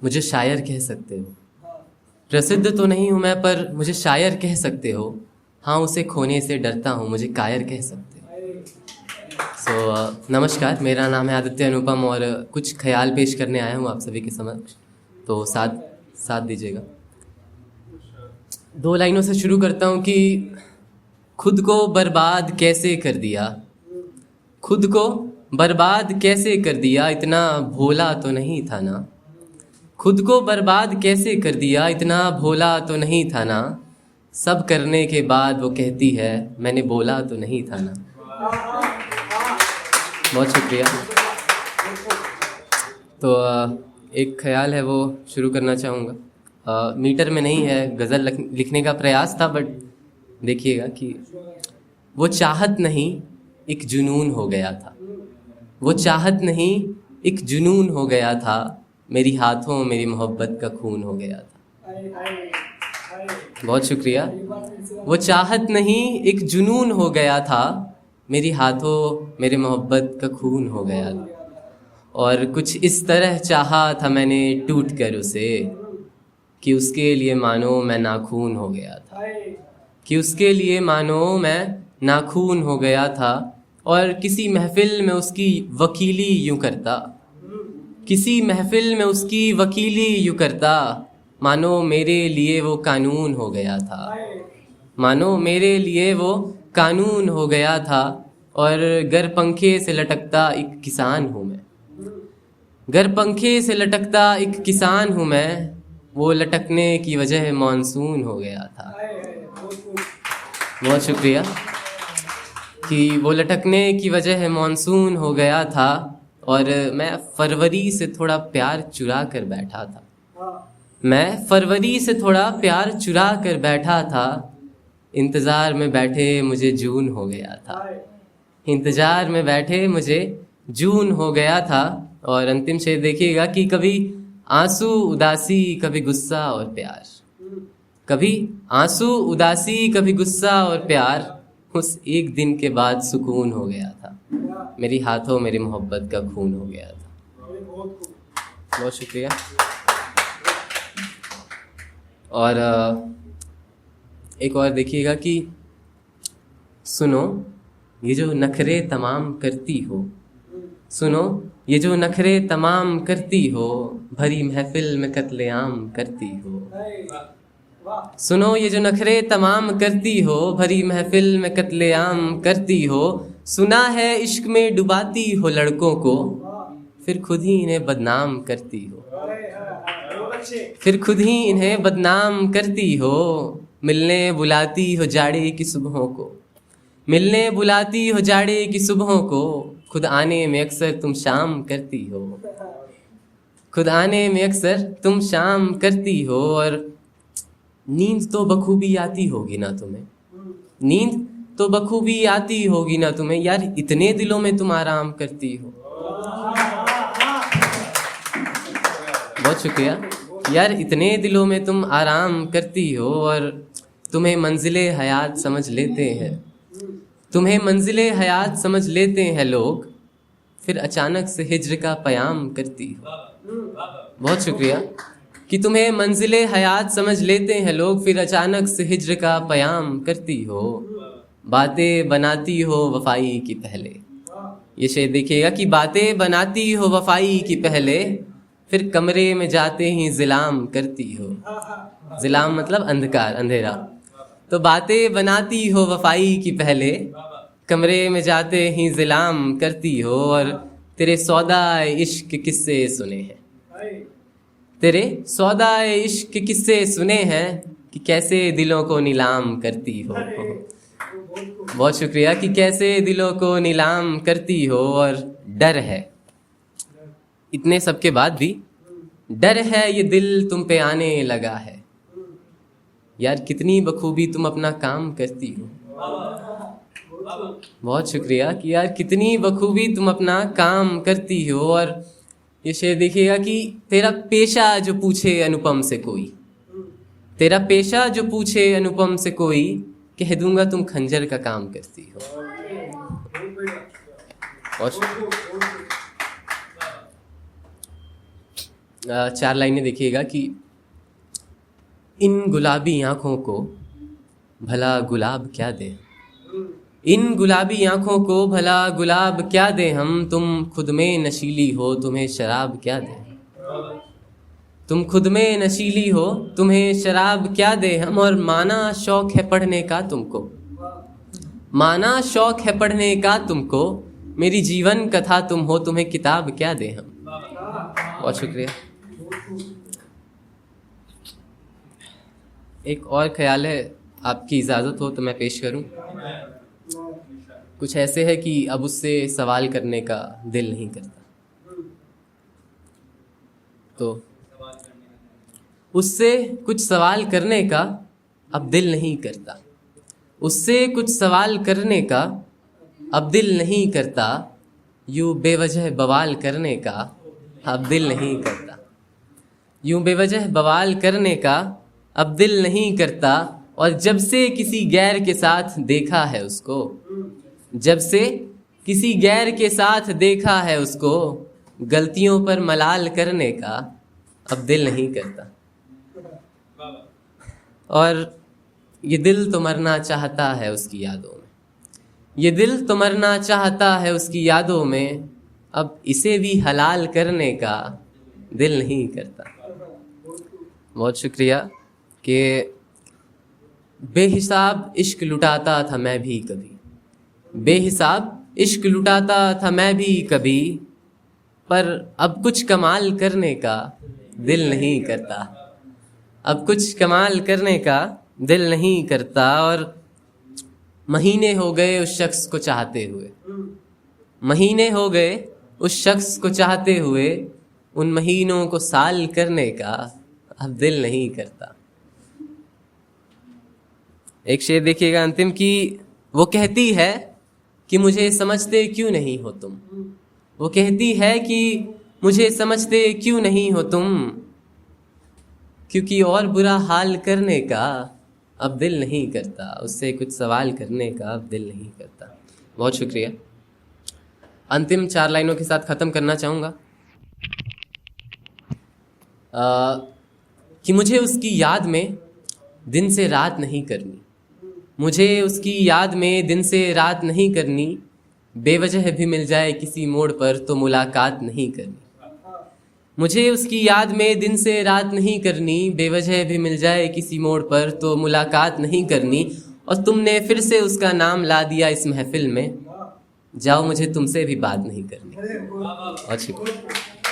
मुझे शायर कह सकते हो। प्रसिद्ध तो नहीं हूँ मैं, पर मुझे शायर कह सकते हो। हाँ, उसे खोने से डरता हूँ, मुझे कायर कह सकते हो। नमस्कार, मेरा नाम है आदित्य अनुपम और कुछ ख्याल पेश करने आया हूँ आप सभी के समक्ष, तो साथ दीजिएगा। 2 लाइनों से शुरू करता हूँ कि खुद को बर्बाद कैसे कर दिया, खुद को बर्बाद कैसे कर दिया, इतना भोला तो नहीं था ना। खुद को बर्बाद कैसे कर दिया, इतना भोला तो नहीं था ना। सब करने के बाद वो कहती है मैंने बोला तो नहीं था ना। बहुत शुक्रिया। तो एक ख्याल है वो शुरू करना चाहूँगा। मीटर में नहीं है, गज़ल लिखने का प्रयास था, बट देखिएगा कि वो चाहत नहीं एक जुनून हो गया था, वो चाहत नहीं एक जुनून हो गया था। मेरी हाथों मेरी मोहब्बत का खून हो गया था। बहुत शुक्रिया। वो चाहत नहीं एक जुनून हो गया था, मेरी हाथों मेरे मोहब्बत का खून हो गया था। और कुछ इस तरह चाहा था मैंने टूट कर उसे, कि उसके लिए मानो मैं नाखून हो गया था, कि उसके लिए मानो मैं नाखून हो गया था। और किसी महफिल में उसकी वकीली यूं करता, किसी महफिल में उसकी वकीली यूं करता, मानो मेरे लिए वो कानून हो गया था, मानो मेरे लिए वो कानून हो गया था। और गर पंखे से लटकता एक किसान हूँ मैं, गर पंखे से लटकता एक किसान हूँ मैं, वो लटकने की वजह मानसून हो गया था। बहुत शुक्रिया। कि वो लटकने की वजह मानसून हो गया था। और मैं फरवरी से थोड़ा प्यार चुरा कर बैठा था, मैं फरवरी से थोड़ा प्यार चुरा कर बैठा था। इंतज़ार में बैठे मुझे जून हो गया था, इंतज़ार में बैठे मुझे जून हो गया था। और अंतिम शेर देखिएगा कि कभी आंसू उदासी कभी गुस्सा और प्यार, कभी आंसू उदासी कभी गुस्सा और प्यार, उस एक दिन के बाद सुकून हो गया था। मेरी हाथों मेरी मोहब्बत का खून हो गया था। बहुत शुक्रिया। और एक और देखिएगा कि सुनो ये जो नखरे तमाम करती हो, सुनो ये जो नखरे तमाम करती हो, भरी महफिल में कत्लेआम करती हो। सुनो ये जो नखरे तमाम करती हो, भरी महफिल में कत्लेआम करती हो। सुना है इश्क में डुबाती हो लड़कों को, फिर खुद ही इन्हें बदनाम करती हो, फिर खुद ही इन्हें बदनाम करती हो। मिलने बुलाती हो जाड़े की सुबहों को, मिलने बुलाती हो जाड़े की सुबहों को, खुद आने में अक्सर तुम शाम करती हो, खुद आने में अक्सर तुम शाम करती हो। और नींद तो बखूबी आती होगी ना तुम्हें, नींद तो बखूबी आती होगी ना तुम्हें, यार इतने दिलों में तुम आराम करती हो। बहुत शुक्रिया। यार इतने दिलों में तुम आराम करती हो। और तुम्हें मंजिले हयात समझ लेते हैं, तुम्हें मंजिले हयात समझ लेते हैं लोग, फिर अचानक से हिज्र का पयाम करती हो। बहुत शुक्रिया। कि तुम्हें मंजिले हयात समझ लेते हैं लोग, फिर अचानक से हिज्र का पयाम करती हो। बातें बनाती हो वफाई की पहले, ये शेर देखिएगा कि बातें बनाती हो वफाई की पहले, फिर कमरे में जाते ही जिलाम करती हो। जिलाम मतलब अंधकार, अंधेरा। तो बातें बनाती हो वफाई की पहले, कमरे में जाते ही जिलाम करती हो। और तेरे सौदाए इश्क किस्से सुने हैं, तेरे सौदाए इश्क किस्से सुने हैं, कि कैसे दिलों को नीलाम करती हो। बहुत शुक्रिया। कि कैसे दिलों को नीलाम करती हो। और डर है, इतने सब के बाद भी डर है ये दिल तुम पे आने लगा है। यार कितनी बखूबी तुम अपना काम करती हो। बहुत शुक्रिया। कि यार कितनी बखूबी तुम अपना काम करती हो। और ये शेर देखिएगा कि तेरा पेशा जो पूछे अनुपम से कोई, तेरा पेशा जो पूछे अनुपम से कोई, कह दूंगा तुम खंजर का काम करती हो। 4 लाइनें देखिएगा कि इन गुलाबी आँखों को भला गुलाब क्या दें, इन गुलाबी आँखों को भला गुलाब क्या दें हम, तुम खुद में नशीली हो तुम्हें शराब क्या दें, तुम खुद में नशीली हो तुम्हें शराब क्या दे हम, और माना शौक है पढ़ने का तुमको, माना शौक है पढ़ने का तुमको, मेरी जीवन कथा तुम हो तुम्हें किताब क्या दे हम। बहुत शुक्रिया। एक और ख्याल है, आपकी इजाज़त हो तो मैं पेश करूं। कुछ ऐसे है कि अब उससे सवाल करने का दिल नहीं करता, तो उससे कुछ सवाल करने का अब दिल नहीं करता, उससे कुछ सवाल करने का अब दिल नहीं करता, यूं बेवजह बवाल करने का अब दिल नहीं करता, यूं बेवजह बवाल करने का अब दिल नहीं करता, और जब से किसी गैर के साथ देखा है उसको, जब से किसी गैर के साथ देखा है उसको, गलतियों पर मलाल करने का अब दिल नहीं करता। और ये दिल तो मरना चाहता है उसकी यादों में, ये दिल तो मरना चाहता है उसकी यादों में, अब इसे भी हलाल करने का दिल नहीं करता। बहुत शुक्रिया। कि बेहिसाब इश्क लुटाता था मैं भी कभी, बेहिसाब इश्क लुटाता था मैं भी कभी, पर अब कुछ कमाल करने का दिल नहीं करता, अब कुछ कमाल करने का दिल नहीं करता। और महीने हो गए उस शख्स को चाहते हुए, महीने हो गए उस शख्स को चाहते हुए, उन महीनों को साल करने का अब दिल नहीं करता। एक शेर देखिएगा अंतिम की, वो कहती है कि मुझे समझते क्यों नहीं हो तुम, वो कहती है कि मुझे समझते क्यों नहीं हो तुम, क्योंकि और बुरा हाल करने का अब दिल नहीं करता, उससे कुछ सवाल करने का अब दिल नहीं करता। बहुत शुक्रिया। अंतिम 4 लाइनों के साथ ख़त्म करना चाहूँगा कि मुझे उसकी याद में दिन से रात नहीं करनी, मुझे उसकी याद में दिन से रात नहीं करनी, बेवजह भी मिल जाए किसी मोड़ पर तो मुलाकात नहीं करनी, मुझे उसकी याद में दिन से रात नहीं करनी, बेवजह भी मिल जाए किसी मोड़ पर तो मुलाकात नहीं करनी, और तुमने फिर से उसका नाम ला दिया इस महफिल में, जाओ मुझे तुमसे भी बात नहीं करनी। बहुत शुक्रिया।